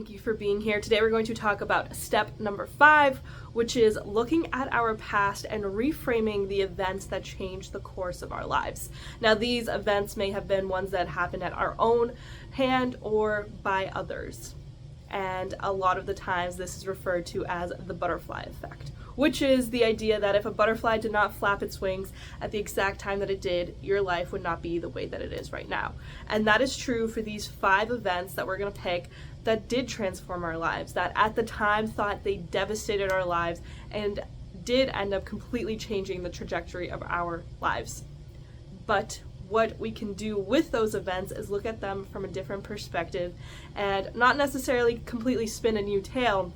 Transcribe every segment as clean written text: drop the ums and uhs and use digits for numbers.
thank you for being here. Today we're going to talk about step number 5, which is looking at our past and reframing the events that changed the course of our lives. Now, these events may have been ones that happened at our own hand or by others. And a lot of the times this is referred to as the butterfly effect, which is the idea that if a butterfly did not flap its wings at the exact time that it did, your life would not be the way that it is right now. And that is true for these 5 events that we're going to pick that did transform our lives, that at the time thought they devastated our lives and did end up completely changing the trajectory of our lives. But what we can do with those events is look at them from a different perspective and not necessarily completely spin a new tale,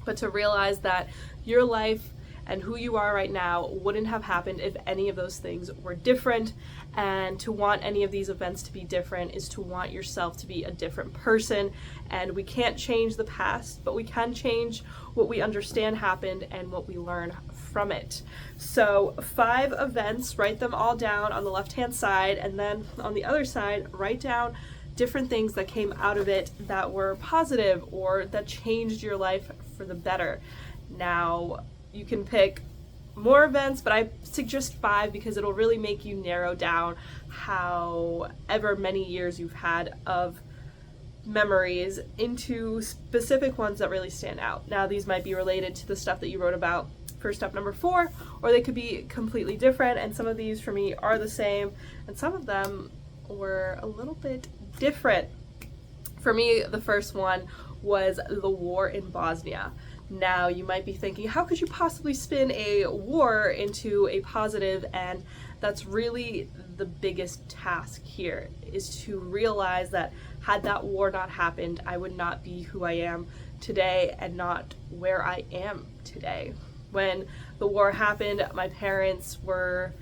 but to realize that your life and who you are right now wouldn't have happened if any of those things were different. And to want any of these events to be different is to want yourself to be a different person. And we can't change the past, but we can change what we understand happened and what we learn from it. So 5 events, write them all down on the left-hand side, and then on the other side, write down different things that came out of it that were positive or that changed your life for the better. Now, you can pick more events, but I suggest 5 because it'll really make you narrow down however many years you've had of memories into specific ones that really stand out. Now, these might be related to the stuff that you wrote about for step number 4, or they could be completely different, and some of these for me are the same, and some of them were a little bit different. For me, the first one was the war in Bosnia. Now, you might be thinking, how could you possibly spin a war into a positive? And that's really the biggest task here, is to realize that had that war not happened, I would not be who I am today and not where I am today. When the war happened, my parents were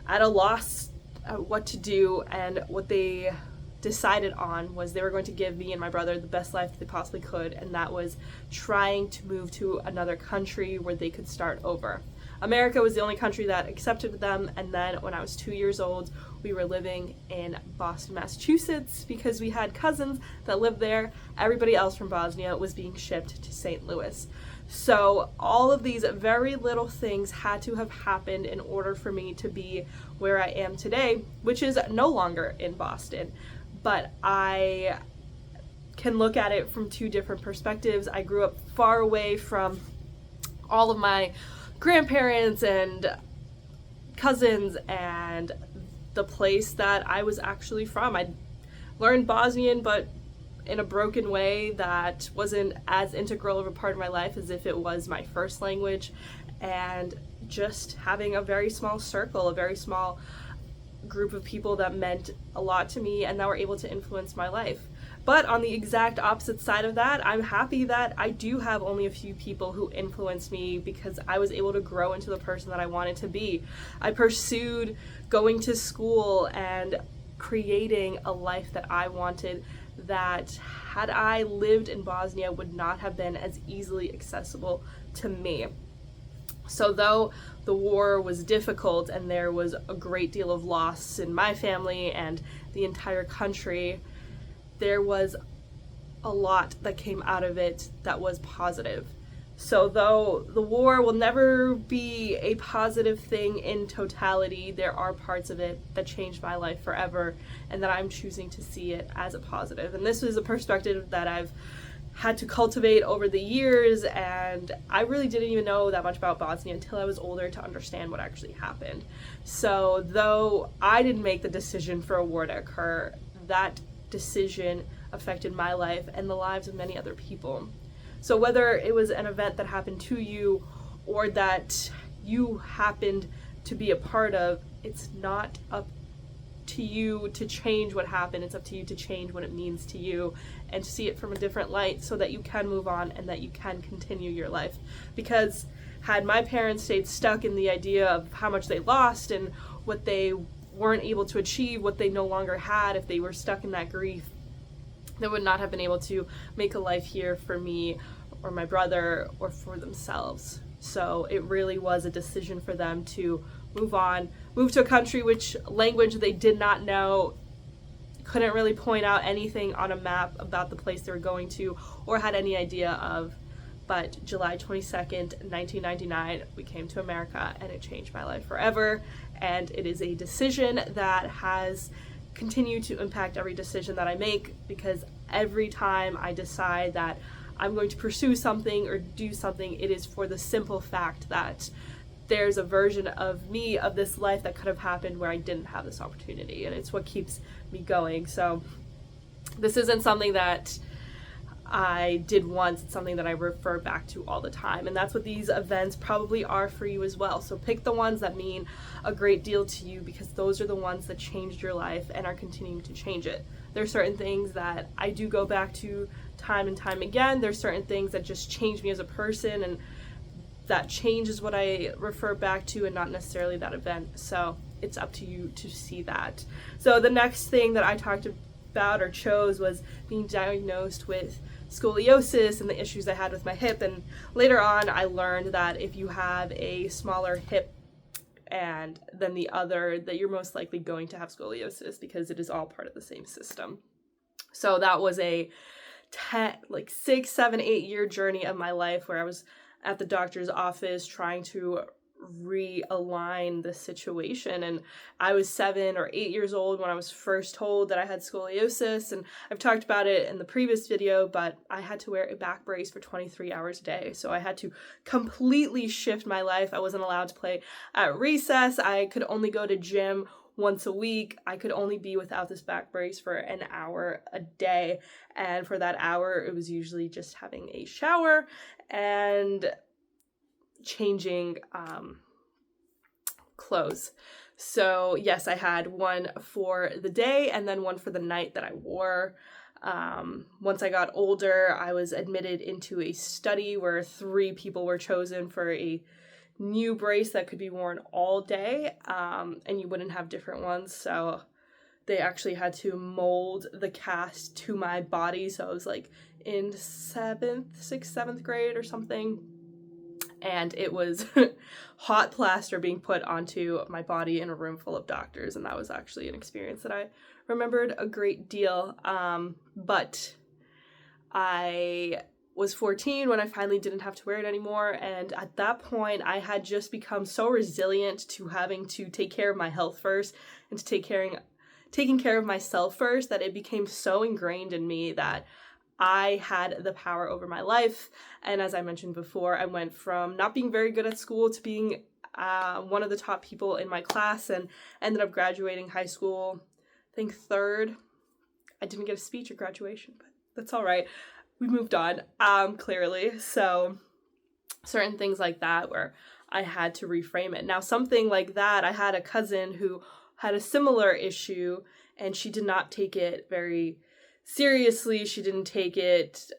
at a loss at what to do, and what they decided on was they were going to give me and my brother the best life that they possibly could, and that was trying to move to another country where they could start over. America was the only country that accepted them, and then when I was 2 years old, we were living in Boston, Massachusetts, because we had cousins that lived there. Everybody else from Bosnia was being shipped to St. Louis. So all of these very little things had to have happened in order for me to be where I am today, which is no longer in Boston. But I can look at it from 2 different perspectives. I grew up far away from all of my grandparents and cousins and the place that I was actually from. I learned Bosnian, but in a broken way that wasn't as integral of a part of my life as if it was my first language, and just having a very small circle, a very small group of people that meant a lot to me and that were able to influence my life. But on the exact opposite side of that, I'm happy that I do have only a few people who influenced me because I was able to grow into the person that I wanted to be. I pursued going to school and creating a life that I wanted, that had I lived in Bosnia would not have been as easily accessible to me. So though the war was difficult and there was a great deal of loss in my family and the entire country, there was a lot that came out of it that was positive. So though the war will never be a positive thing in totality, there are parts of it that changed my life forever and that I'm choosing to see it as a positive. And this is a perspective that I've had to cultivate over the years, and I really didn't even know that much about Bosnia until I was older to understand what actually happened. So though I didn't make the decision for a war to occur, that decision affected my life and the lives of many other people. So whether it was an event that happened to you or that you happened to be a part of, it's not up to you to change what happened. It's up to you to change what it means to you and to see it from a different light so that you can move on and that you can continue your life. Because had my parents stayed stuck in the idea of how much they lost and what they weren't able to achieve, what they no longer had, if they were stuck in that grief, they would not have been able to make a life here for me or my brother or for themselves. So it really was a decision for them to move on, move to a country which language they did not know, couldn't really point out anything on a map about the place they were going to or had any idea of. But July 22nd, 1999, we came to America, and it changed my life forever. And it is a decision that has continued to impact every decision that I make, because every time I decide that I'm going to pursue something or do something, it is for the simple fact that there's a version of me, of this life, that could have happened where I didn't have this opportunity, and it's what keeps me going. So this isn't something that I did once, it's something that I refer back to all the time, and that's what these events probably are for you as well. So pick the ones that mean a great deal to you, because those are the ones that changed your life and are continuing to change it. There's certain things that I do go back to time and time again. There's certain things that just change me as a person, and that change is what I refer back to, and not necessarily that event. So it's up to you to see that. So the next thing that I talked about or chose was being diagnosed with scoliosis and the issues I had with my hip. And later on, I learned that if you have a smaller hip and than the other, that you're most likely going to have scoliosis, because it is all part of the same system. So that was a 6, 7, 8 year journey of my life, where I was at the doctor's office trying to realign the situation. And I was 7 or 8 years old when I was first told that I had scoliosis, and I've talked about it in the previous video, but I had to wear a back brace for 23 hours a day. So I had to completely shift my life. I wasn't allowed to play at recess. I could only go to gym once a week. I could only be without this back brace for an hour a day, and for that hour it was usually just having a shower and changing clothes. So yes, I had one for the day and then one for the night that I wore. Once I got older, I was admitted into a study where 3 people were chosen for a new brace that could be worn all day, and you wouldn't have different ones. So they actually had to mold the cast to my body. So I was like in 6th, 7th grade or something. And it was hot plaster being put onto my body in a room full of doctors. And that was actually an experience that I remembered a great deal. But I was 14 when I finally didn't have to wear it anymore. And at that point, I had just become so resilient to having to take care of my health first and to taking care of myself first, that it became so ingrained in me that I had the power over my life. And as I mentioned before, I went from not being very good at school to being one of the top people in my class, and ended up graduating high school, I think 3rd. I didn't get a speech at graduation, but that's all right. We moved on, clearly. So certain things like that where I had to reframe it. Now, something like that, I had a cousin who had a similar issue, and she did not take it very seriously. She didn't take it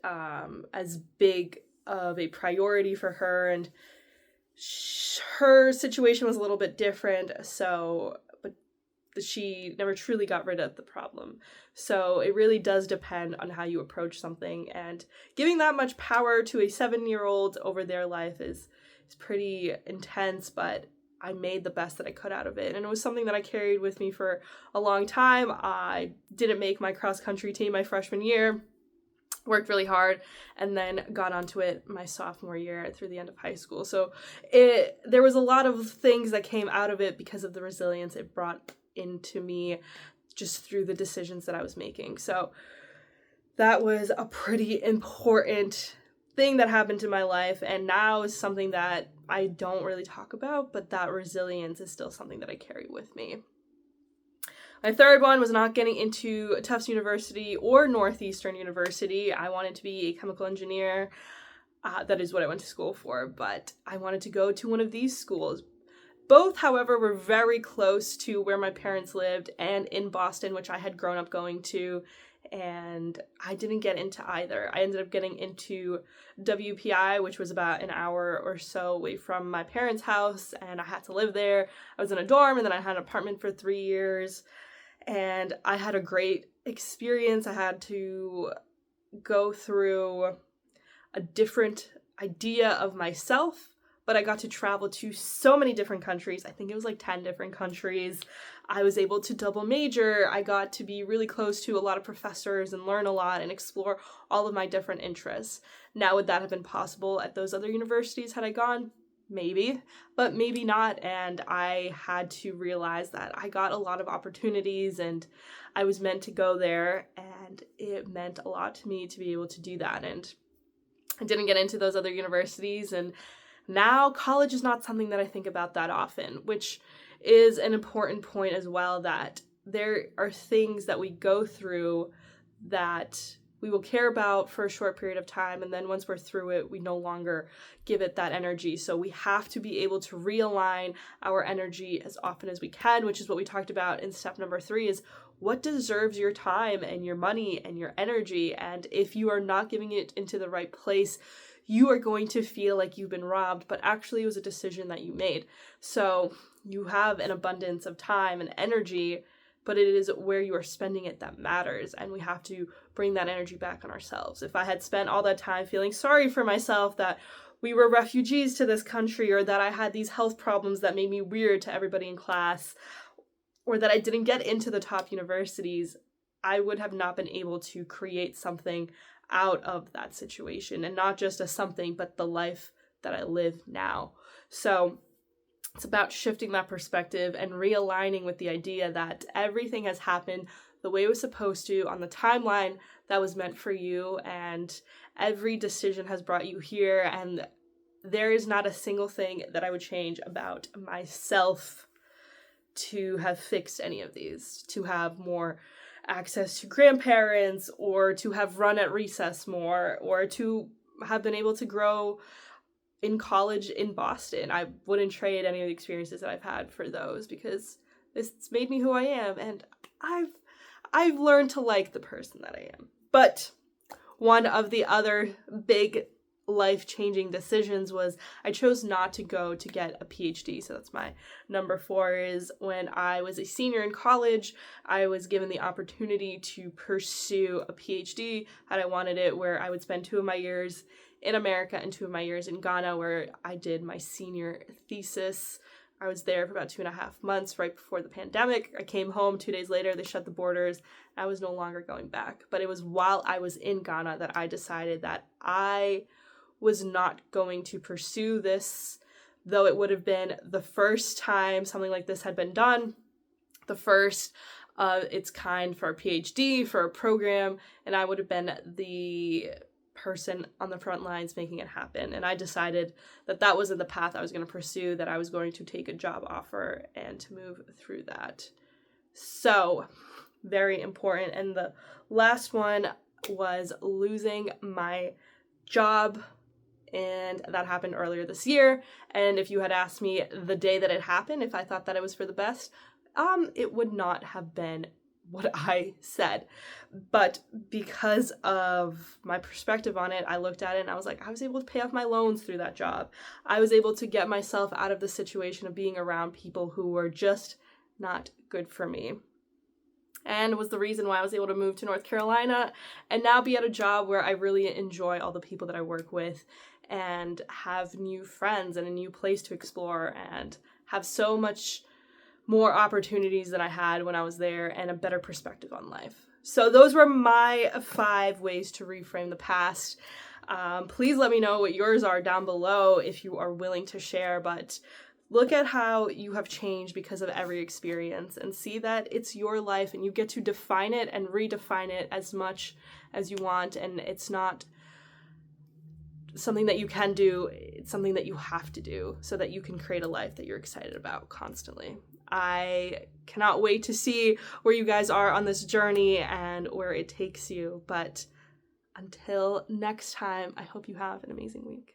as big of a priority for her, and her situation was a little bit different. So, but she never truly got rid of the problem. So it really does depend on how you approach something, and giving that much power to a 7-year-old over their life is pretty intense, but I made the best that I could out of it. And it was something that I carried with me for a long time. I didn't make my cross-country team my freshman year, worked really hard, and then got onto it my sophomore year through the end of high school. So there was a lot of things that came out of it because of the resilience it brought into me just through the decisions that I was making. So that was a pretty important thing that happened in my life, and now is something that I don't really talk about, but that resilience is still something that I carry with me. My third one was not getting into Tufts University or Northeastern University. I wanted to be a chemical engineer. That is what I went to school for, but I wanted to go to one of these schools. Both, however, were very close to where my parents lived and in Boston, which I had grown up going to, and I didn't get into either. I ended up getting into WPI, which was about an hour or so away from my parents' house, and I had to live there. I was in a dorm, and then I had an apartment for 3 years, and I had a great experience. I had to go through a different idea of myself, but I got to travel to so many different countries. I think it was like 10 different countries. I was able to double major. I got to be really close to a lot of professors and learn a lot and explore all of my different interests. Now, would that have been possible at those other universities had I gone? Maybe, but maybe not. And I had to realize that I got a lot of opportunities and I was meant to go there, and it meant a lot to me to be able to do that. And I didn't get into those other universities, and now college is not something that I think about that often, which is an important point as well, that there are things that we go through that we will care about for a short period of time, and then once we're through it, we no longer give it that energy. So we have to be able to realign our energy as often as we can, which is what we talked about in step number 3, is what deserves your time and your money and your energy. And if you are not giving it into the right place, you are going to feel like you've been robbed, but actually it was a decision that you made. So you have an abundance of time and energy, but it is where you are spending it that matters, and we have to bring that energy back on ourselves. If I had spent all that time feeling sorry for myself, that we were refugees to this country, or that I had these health problems that made me weird to everybody in class, or that I didn't get into the top universities, I would have not been able to create something out of that situation, and not just a something, but the life that I live now. So it's about shifting that perspective and realigning with the idea that everything has happened the way it was supposed to on the timeline that was meant for you, and every decision has brought you here, and there is not a single thing that I would change about myself to have fixed any of these, to have more access to grandparents, or to have run at recess more, or to have been able to grow in college in Boston. I wouldn't trade any of the experiences that I've had for those, because it's made me who I am, and I've learned to like the person that I am. But one of the other big life-changing decisions was I chose not to go to get a PhD. So that's my number 4, is when I was a senior in college, I was given the opportunity to pursue a PhD had I wanted it, where I would spend 2 of my years in America and 2 of my years in Ghana, where I did my senior thesis. I was there for about 2.5 months right before the pandemic. I came home 2 days later, they shut the borders. I was no longer going back. But it was while I was in Ghana that I decided that I was not going to pursue this, though it would have been the first time something like this had been done, the first its kind for a PhD, for a program, and I would have been the person on the front lines making it happen. And I decided that that wasn't the path I was going to pursue, that I was going to take a job offer and to move through that. So, very important. And the last one was losing my job, and that happened earlier this year. And if you had asked me the day that it happened, if I thought that it was for the best, it would not have been what I said. But because of my perspective on it, I looked at it and I was like, I was able to pay off my loans through that job. I was able to get myself out of the situation of being around people who were just not good for me. And was the reason why I was able to move to North Carolina and now be at a job where I really enjoy all the people that I work with and have new friends and a new place to explore and have so much more opportunities than I had when I was there and a better perspective on life. So those were my 5 ways to reframe the past. Please let me know what yours are down below if you are willing to share, but look at how you have changed because of every experience and see that it's your life and you get to define it and redefine it as much as you want, and it's not something that you can do, it's something that you have to do so that you can create a life that you're excited about constantly. I cannot wait to see where you guys are on this journey and where it takes you. But until next time, I hope you have an amazing week.